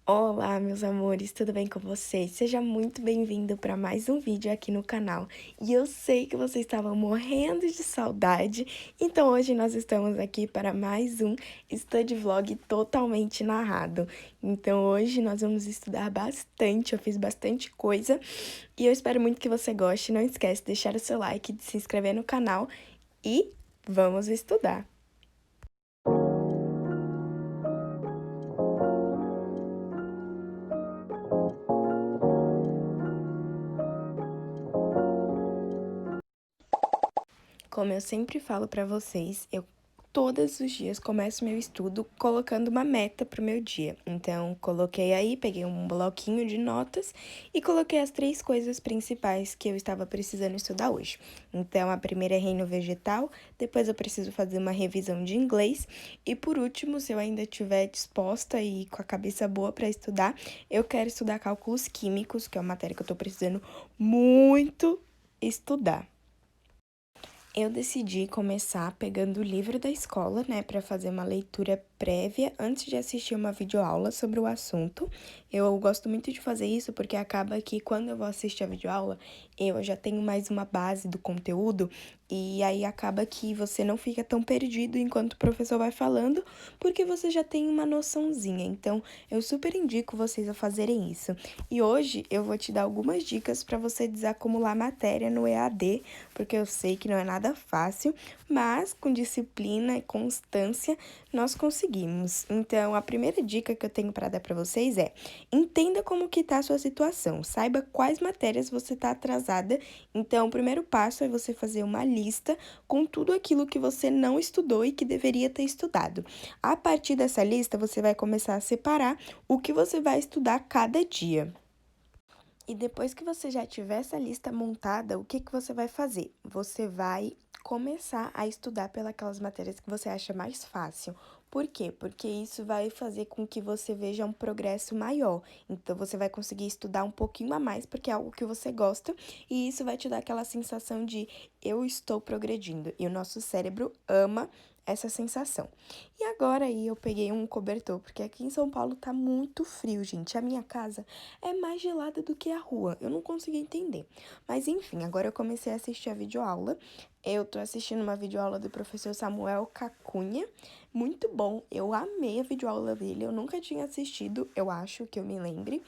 Olá, meus amores, tudo bem com vocês? Seja muito bem-vindo para mais um vídeo aqui no canal. E eu sei que vocês estavam morrendo de saudade, então hoje nós estamos aqui para mais um study vlog totalmente narrado. Então hoje nós vamos estudar bastante, eu fiz bastante coisa e eu espero muito que você goste. Não esquece de deixar o seu like, de se inscrever no canal e vamos estudar! Como eu sempre falo para vocês, eu todos os dias começo meu estudo colocando uma meta pro meu dia. Então, coloquei aí, peguei um bloquinho de notas e coloquei as 3 coisas principais que eu estava precisando estudar hoje. Então, a primeira é reino vegetal, depois eu preciso fazer uma revisão de inglês e por último, se eu ainda estiver disposta e com a cabeça boa para estudar, eu quero estudar cálculos químicos, que é uma matéria que eu tô precisando muito estudar. Eu decidi começar pegando o livro da escola, né, para fazer uma leitura prévia antes de assistir uma videoaula sobre o assunto. Eu gosto muito de fazer isso porque acaba que quando eu vou assistir a videoaula, eu já tenho mais uma base do conteúdo e aí acaba que você não fica tão perdido enquanto o professor vai falando, porque você já tem uma noçãozinha. Então, eu super indico vocês a fazerem isso. E hoje eu vou te dar algumas dicas para você desacumular matéria no EAD, porque eu sei que não é nada fácil, mas com disciplina e constância nós conseguimos. Então, a primeira dica que eu tenho para dar para vocês é: entenda como que tá a sua situação, saiba quais matérias você está atrasada. Então, o primeiro passo é você fazer uma lista com tudo aquilo que você não estudou e que deveria ter estudado. A partir dessa lista, você vai começar a separar o que você vai estudar cada dia. E depois que você já tiver essa lista montada, o que que você vai fazer? Você vai começar a estudar pelas matérias que você acha mais fácil. Por quê? Porque isso vai fazer com que você veja um progresso maior. Então, você vai conseguir estudar um pouquinho a mais, porque é algo que você gosta, e isso vai te dar aquela sensação de eu estou progredindo. E o nosso cérebro ama essa sensação. E agora aí eu peguei um cobertor, porque aqui em São Paulo tá muito frio, gente. A minha casa é mais gelada do que a rua. Eu não consegui entender. Mas enfim, agora eu comecei a assistir a videoaula. Eu tô assistindo uma videoaula do professor Samuel Cacunha. Muito bom. Eu amei a videoaula dele. Eu nunca tinha assistido, eu acho que eu me lembre.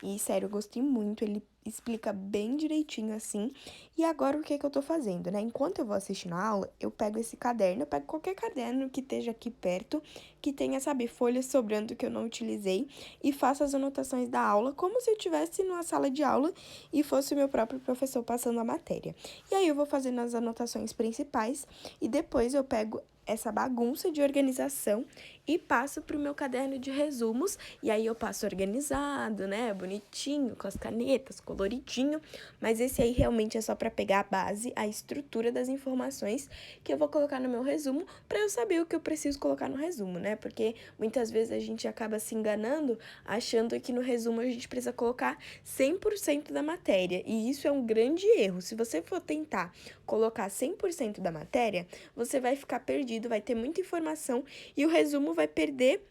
E, sério, eu gostei muito, ele explica bem direitinho assim. E agora, o que que eu tô fazendo, né? Enquanto eu vou assistindo a aula, eu pego esse caderno, eu pego qualquer caderno que esteja aqui perto, que tenha, sabe, folhas sobrando que eu não utilizei, e faço as anotações da aula como se eu estivesse numa sala de aula e fosse o meu próprio professor passando a matéria. E aí, eu vou fazendo as anotações principais e depois eu pego essa bagunça de organização e passo para o meu caderno de resumos, e aí eu passo organizado, né, bonitinho, com as canetas, coloridinho, mas esse aí realmente é só para pegar a base, a estrutura das informações que eu vou colocar no meu resumo, para eu saber o que eu preciso colocar no resumo, né, porque muitas vezes a gente acaba se enganando, achando que no resumo a gente precisa colocar 100% da matéria, e isso é um grande erro. Se você for tentar colocar 100% da matéria, você vai ficar perdido, vai ter muita informação e o resumo vai perder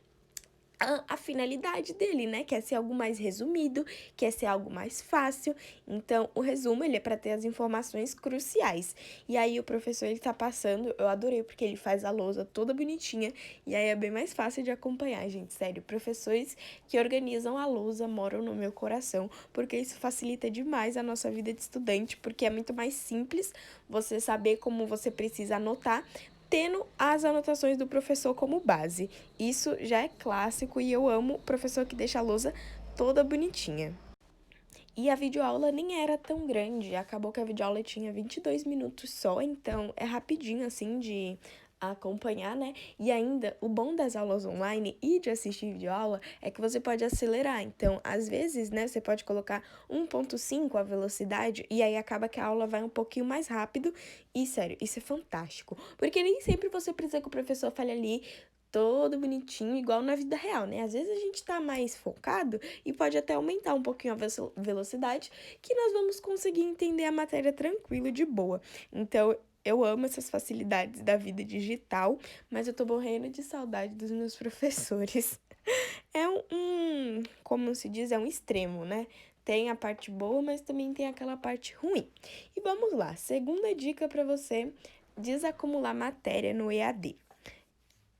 a finalidade dele, né? Quer ser algo mais resumido, quer ser algo mais fácil. Então, o resumo, ele é para ter as informações cruciais. E aí, o professor, ele tá passando, eu adorei, porque ele faz a lousa toda bonitinha, e aí é bem mais fácil de acompanhar, gente, sério. Professores que organizam a lousa moram no meu coração, porque isso facilita demais a nossa vida de estudante, porque é muito mais simples você saber como você precisa anotar, tendo as anotações do professor como base. Isso já é clássico e eu amo o professor que deixa a lousa toda bonitinha. E a videoaula nem era tão grande, acabou que a videoaula tinha 22 minutos só, então é rapidinho assim de acompanhar, né? E ainda, o bom das aulas online e de assistir videoaula é que você pode acelerar. Então, às vezes, né, você pode colocar 1.5 a velocidade e aí acaba que a aula vai um pouquinho mais rápido. E, sério, isso é fantástico. Porque nem sempre você precisa que o professor fale ali todo bonitinho, igual na vida real, né? Às vezes a gente tá mais focado e pode até aumentar um pouquinho a velocidade, que nós vamos conseguir entender a matéria tranquilo, de boa. Então, eu amo essas facilidades da vida digital, mas eu tô morrendo de saudade dos meus professores. É como se diz, é um extremo, né? Tem a parte boa, mas também tem aquela parte ruim. E vamos lá, segunda dica para você desacumular matéria no EAD.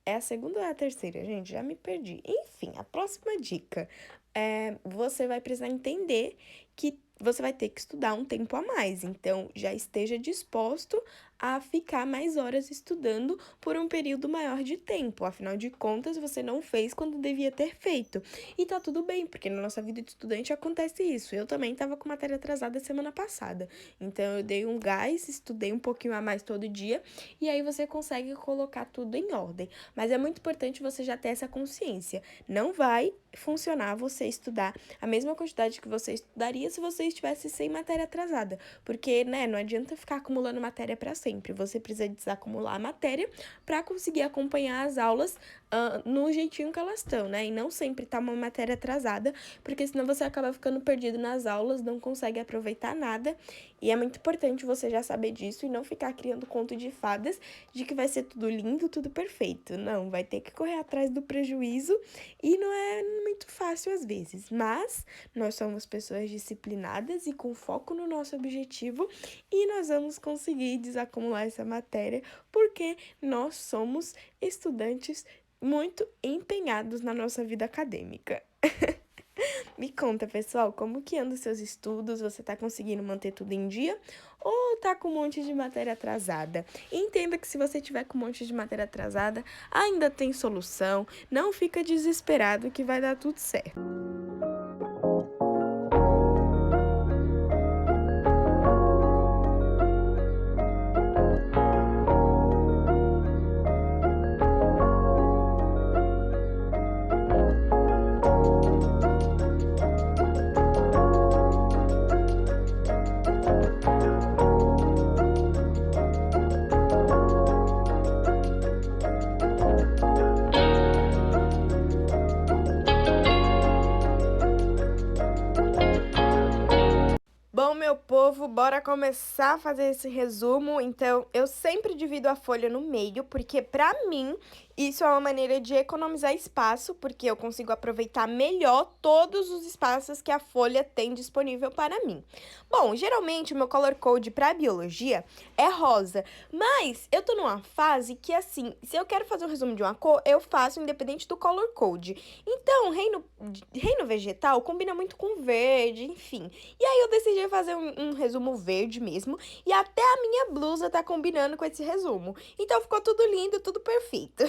É a segunda ou é a terceira, gente? Já me perdi. Enfim, a próxima dica é você vai precisar entender que você vai ter que estudar um tempo a mais. Então, já esteja disposto a ficar mais horas estudando por um período maior de tempo. Afinal de contas, você não fez quando devia ter feito. E tá tudo bem, porque na nossa vida de estudante acontece isso. Eu também tava com matéria atrasada semana passada. Então, eu dei um gás, estudei um pouquinho a mais todo dia, e aí você consegue colocar tudo em ordem. Mas é muito importante você já ter essa consciência. Não vai funcionar você estudar a mesma quantidade que você estudaria se você estivesse sem matéria atrasada. Porque, né, não adianta ficar acumulando matéria para sempre. Você precisa desacumular a matéria para conseguir acompanhar as aulas no jeitinho que elas estão, né? E não sempre tá uma matéria atrasada, porque senão você acaba ficando perdido nas aulas, não consegue aproveitar nada. E é muito importante você já saber disso e não ficar criando conto de fadas de que vai ser tudo lindo, tudo perfeito. Não, vai ter que correr atrás do prejuízo e não é muito fácil às vezes. Mas nós somos pessoas disciplinadas e com foco no nosso objetivo e nós vamos conseguir desacumular essa matéria porque nós somos estudantes muito empenhados na nossa vida acadêmica. Me conta, pessoal, como que andam os seus estudos? Você tá conseguindo manter tudo em dia ou tá com um monte de matéria atrasada? E entenda que se você tiver com um monte de matéria atrasada, ainda tem solução. Não fica desesperado que vai dar tudo certo. Bom, meu povo, bora começar a fazer esse resumo. Então, eu sempre divido a folha no meio, porque pra mim isso é uma maneira de economizar espaço, porque eu consigo aproveitar melhor todos os espaços que a folha tem disponível para mim. Bom, geralmente o meu color code para biologia é rosa, mas eu tô numa fase que assim, se eu quero fazer um resumo de uma cor, eu faço independente do color code. Então, reino vegetal combina muito com verde, enfim. E aí eu decidi fazer um resumo verde mesmo, e até a minha blusa tá combinando com esse resumo. Então ficou tudo lindo, tudo perfeito.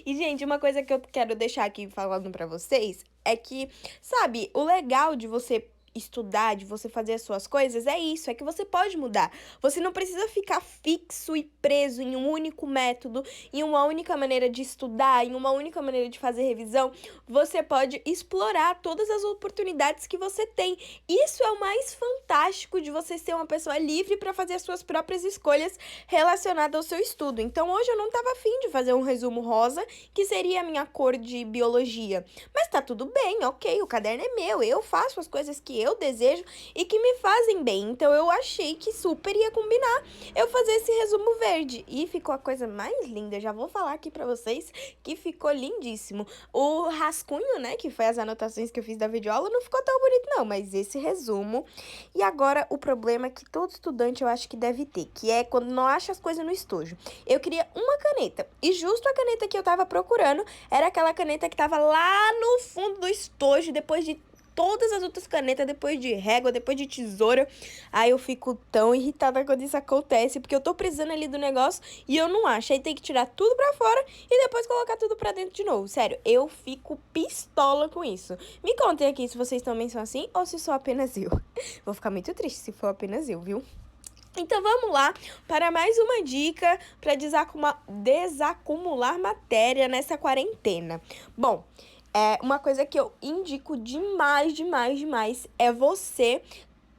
E, gente, uma coisa que eu quero deixar aqui falando pra vocês é que, sabe, o legal de você estudar, de você fazer as suas coisas, é isso, é que você pode mudar. Você não precisa ficar fixo e preso em um único método, em uma única maneira de estudar, em uma única maneira de fazer revisão. Você pode explorar todas as oportunidades que você tem. Isso é o mais fantástico de você ser uma pessoa livre para fazer as suas próprias escolhas relacionadas ao seu estudo. Então, hoje eu não tava afim de fazer um resumo rosa, que seria a minha cor de biologia. Mas tá tudo bem, ok, o caderno é meu, eu faço as coisas que eu desejo e que me fazem bem. Então eu achei que super ia combinar eu fazer esse resumo verde. E ficou a coisa mais linda. Eu já vou falar aqui pra vocês que ficou lindíssimo. O rascunho, né, que foi as anotações que eu fiz da videoaula, não ficou tão bonito não, mas esse resumo. E agora o problema que todo estudante eu acho que deve ter, que é quando não acha as coisas no estojo. Eu queria uma caneta e justo a caneta que eu tava procurando era aquela caneta que tava lá no fundo do estojo, depois de todas as outras canetas, depois de régua, depois de tesoura. Aí eu fico tão irritada quando isso acontece, porque eu tô precisando ali do negócio e eu não acho. Aí tem que tirar tudo pra fora e depois colocar tudo pra dentro de novo. Sério, eu fico pistola com isso. Me contem aqui se vocês também são assim ou se sou apenas eu. Vou ficar muito triste se for apenas eu, viu? Então vamos lá para mais uma dica para desacumular matéria nessa quarentena. Bom, uma coisa que eu indico demais é você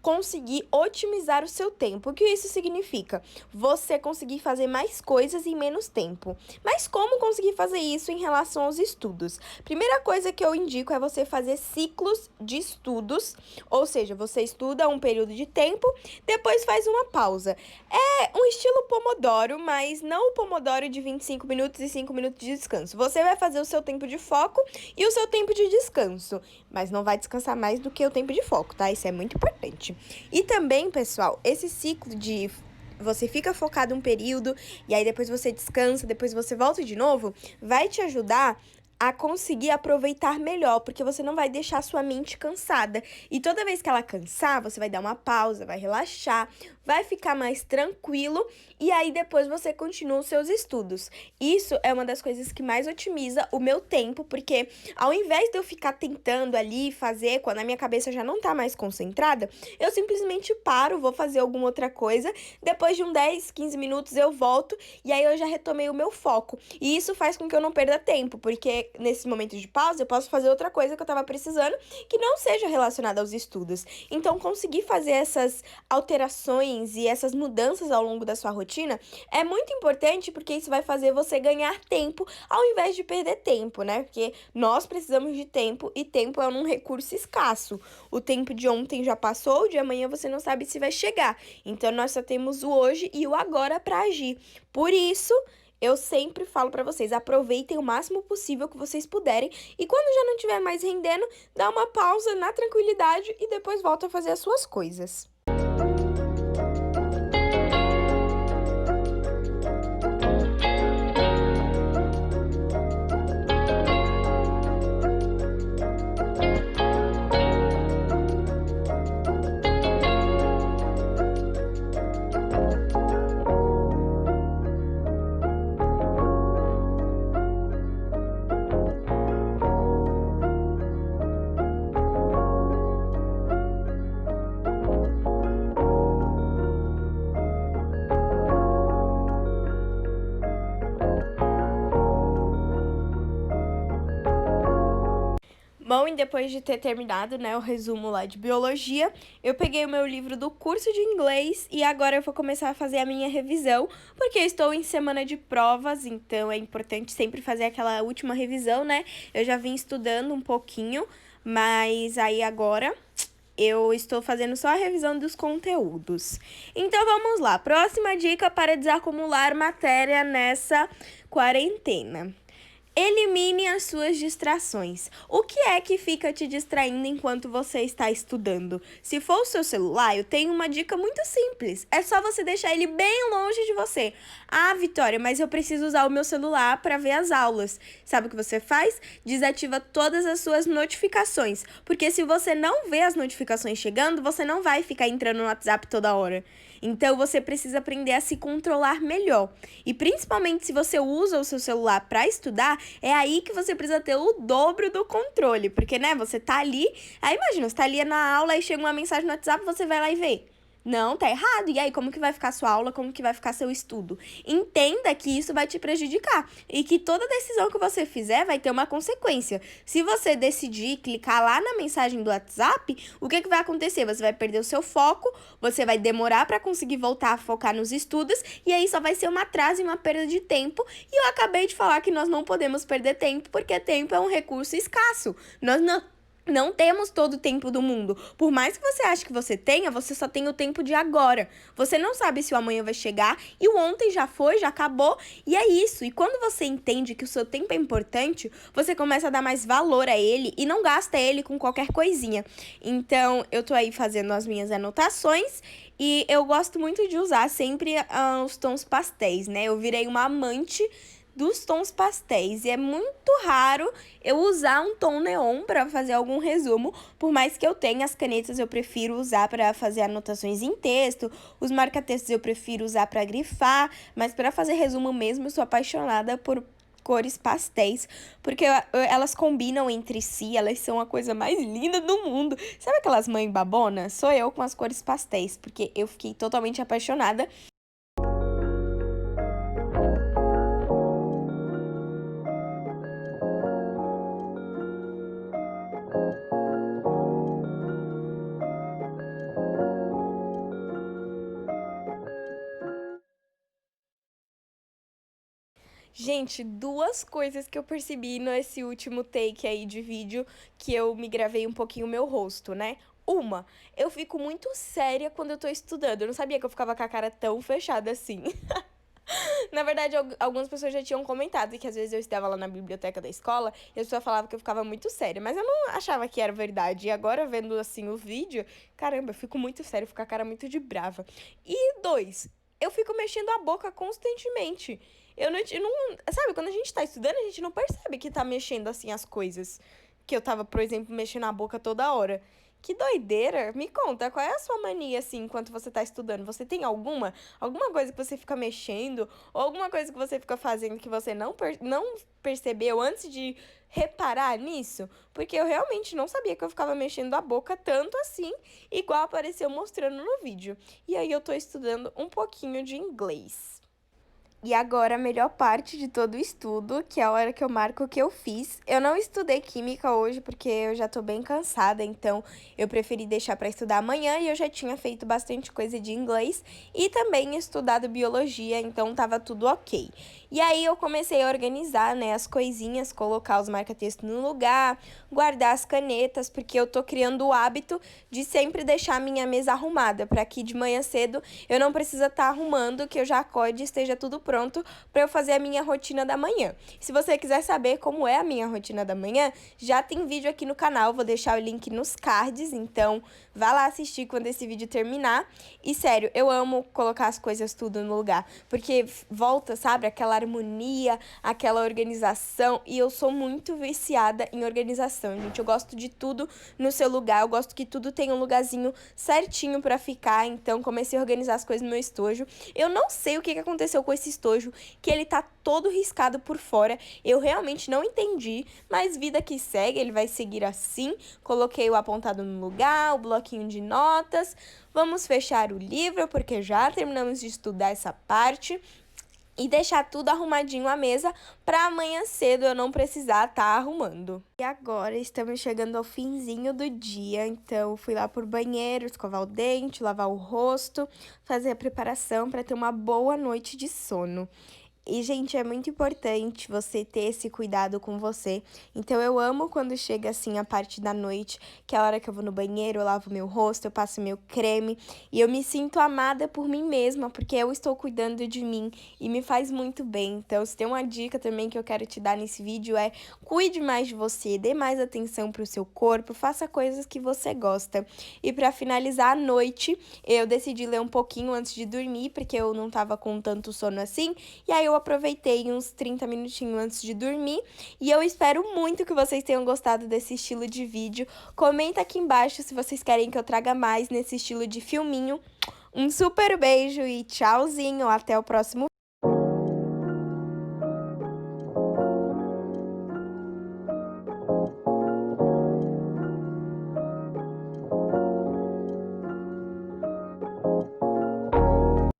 conseguir otimizar o seu tempo. O que isso significa? Você conseguir fazer mais coisas em menos tempo. Mas como conseguir fazer isso em relação aos estudos? Primeira coisa que eu indico é você fazer ciclos de estudos, ou seja, você estuda um período de tempo, depois faz uma pausa. É um estilo Pomodoro, mas não o Pomodoro de 25 minutos e 5 minutos de descanso. Você vai fazer o seu tempo de foco e o seu tempo de descanso. mas não vai descansar mais do que o tempo de foco, tá? Isso é muito importante. E também, pessoal, esse ciclo de você fica focado um período e aí depois você descansa, depois você volta de novo, vai te ajudar a conseguir aproveitar melhor, porque você não vai deixar sua mente cansada. E toda vez que ela cansar, você vai dar uma pausa, vai relaxar, vai ficar mais tranquilo e aí depois você continua os seus estudos. Isso é uma das coisas que mais otimiza o meu tempo, porque ao invés de eu ficar tentando ali fazer, quando a minha cabeça já não tá mais concentrada, eu simplesmente paro, vou fazer alguma outra coisa, depois de 10, 15 minutos eu volto e aí eu já retomei o meu foco. E isso faz com que eu não perda tempo, porque nesse momento de pausa eu posso fazer outra coisa que eu tava precisando que não seja relacionada aos estudos. Então, conseguir fazer essas alterações e essas mudanças ao longo da sua rotina é muito importante, porque isso vai fazer você ganhar tempo ao invés de perder tempo, né? Porque nós precisamos de tempo e tempo é um recurso escasso. O tempo de ontem já passou, o de amanhã você não sabe se vai chegar. Então, nós só temos o hoje e o agora para agir. Por isso, eu sempre falo pra vocês, aproveitem o máximo possível que vocês puderem e quando já não estiver mais rendendo, dá uma pausa na tranquilidade e depois volta a fazer as suas coisas. Bom, e depois de ter terminado, né, o resumo lá de biologia, eu peguei o meu livro do curso de inglês e agora eu vou começar a fazer a minha revisão, porque eu estou em semana de provas, então é importante sempre fazer aquela última revisão, né? Eu já vim estudando um pouquinho, mas aí agora eu estou fazendo só a revisão dos conteúdos. Então vamos lá, próxima dica para desacumular matéria nessa quarentena. Elimine as suas distrações. O que é que fica te distraindo enquanto você está estudando? Se for o seu celular, eu tenho uma dica muito simples. É só você deixar ele bem longe de você. Ah, Vitória, mas eu preciso usar o meu celular para ver as aulas. Sabe o que você faz? Desativa todas as suas notificações. Porque se você não vê as notificações chegando, você não vai ficar entrando no WhatsApp toda hora. Então, você precisa aprender a se controlar melhor. E principalmente se você usa o seu celular para estudar, é aí que você precisa ter o dobro do controle. Porque, né, você tá ali, aí imagina, você tá ali na aula e chega uma mensagem no WhatsApp, você vai lá e vê. Não, tá errado. E aí, como que vai ficar sua aula? Como que vai ficar seu estudo? Entenda que isso vai te prejudicar e que toda decisão que você fizer vai ter uma consequência. Se você decidir clicar lá na mensagem do WhatsApp, o que que vai acontecer? Você vai perder o seu foco, você vai demorar para conseguir voltar a focar nos estudos e aí só vai ser um atraso e uma perda de tempo. E eu acabei de falar que nós não podemos perder tempo porque tempo é um recurso escasso. Nós não temos todo o tempo do mundo. Por mais que você ache que você tenha, você só tem o tempo de agora. Você não sabe se o amanhã vai chegar e o ontem já foi, já acabou. E é isso. E quando você entende que o seu tempo é importante, você começa a dar mais valor a ele e não gasta ele com qualquer coisinha. Então, eu tô aí fazendo as minhas anotações e eu gosto muito de usar sempre os tons pastéis, né? Eu virei uma amante dos tons pastéis e é muito raro eu usar um tom neon para fazer algum resumo, por mais que eu tenha as canetas eu prefiro usar para fazer anotações em texto, os marca-textos eu prefiro usar para grifar, mas para fazer resumo mesmo eu sou apaixonada por cores pastéis, porque elas combinam entre si, elas são a coisa mais linda do mundo. Sabe aquelas mães babonas? Sou eu com as cores pastéis, porque eu fiquei totalmente apaixonada. Gente, duas coisas que eu percebi nesse último take aí de vídeo que eu me gravei um pouquinho o meu rosto, né? Uma, eu fico muito séria quando eu tô estudando. Eu não sabia que eu ficava com a cara tão fechada assim. Na verdade, algumas pessoas já tinham comentado que às vezes eu estava lá na biblioteca da escola e a pessoa falava que eu ficava muito séria, mas eu não achava que era verdade. E agora, vendo assim o vídeo, caramba, eu fico muito séria, fico com a cara muito de brava. E dois, eu fico mexendo a boca constantemente. Eu não. Sabe, quando a gente tá estudando, a gente não percebe que tá mexendo assim as coisas. Que eu tava, por exemplo, mexendo a boca toda hora. Que doideira! Me conta, qual é a sua mania, assim, enquanto você tá estudando? Você tem alguma? Alguma coisa que você fica mexendo? Ou alguma coisa que você fica fazendo que você não percebeu antes de reparar nisso? Porque eu realmente não sabia que eu ficava mexendo a boca tanto assim, igual apareceu mostrando no vídeo. E aí eu tô estudando um pouquinho de inglês. E agora a melhor parte de todo o estudo, que é a hora que eu marco o que eu fiz. Eu não estudei química hoje porque eu já tô bem cansada, então eu preferi deixar para estudar amanhã e eu já tinha feito bastante coisa de inglês e também estudado biologia, então tava tudo ok. E aí eu comecei a organizar, né, as coisinhas, colocar os marca-texto no lugar, guardar as canetas, porque eu tô criando o hábito de sempre deixar a minha mesa arrumada, para que de manhã cedo eu não precisa estar arrumando, que eu já acorde e esteja tudo pronto para eu fazer a minha rotina da manhã. Se você quiser saber como é a minha rotina da manhã, já tem vídeo aqui no canal, vou deixar o link nos cards, então vá lá assistir quando esse vídeo terminar. E sério, eu amo colocar as coisas tudo no lugar, porque volta, sabe, aquela harmonia, aquela organização, e eu sou muito viciada em organização, gente. Eu gosto de tudo no seu lugar, eu gosto que tudo tenha um lugarzinho certinho para ficar, então comecei a organizar as coisas no meu estojo. Eu não sei o que aconteceu com esse estojo, que ele tá todo riscado por fora, eu realmente não entendi, mas vida que segue, ele vai seguir assim. Coloquei o apontado no lugar, o bloquinho de notas, vamos fechar o livro, porque já terminamos de estudar essa parte, e deixar tudo arrumadinho à mesa para amanhã cedo eu não precisar estar arrumando. E agora estamos chegando ao finzinho do dia, então fui lá pro banheiro, escovar o dente, lavar o rosto, fazer a preparação para ter uma boa noite de sono. E, gente, é muito importante você ter esse cuidado com você. Então, eu amo quando chega, assim, a parte da noite, que é a hora que eu vou no banheiro, eu lavo meu rosto, eu passo meu creme. E eu me sinto amada por mim mesma, porque eu estou cuidando de mim e me faz muito bem. Então, se tem uma dica também que eu quero te dar nesse vídeo é: cuide mais de você, dê mais atenção pro seu corpo, faça coisas que você gosta. E para finalizar a noite, eu decidi ler um pouquinho antes de dormir, porque eu não tava com tanto sono assim. E aí eu aproveitei uns 30 minutinhos antes de dormir, e eu espero muito que vocês tenham gostado desse estilo de vídeo. Comenta aqui embaixo se vocês querem que eu traga mais nesse estilo de filminho. Um super beijo e tchauzinho, até o próximo vídeo.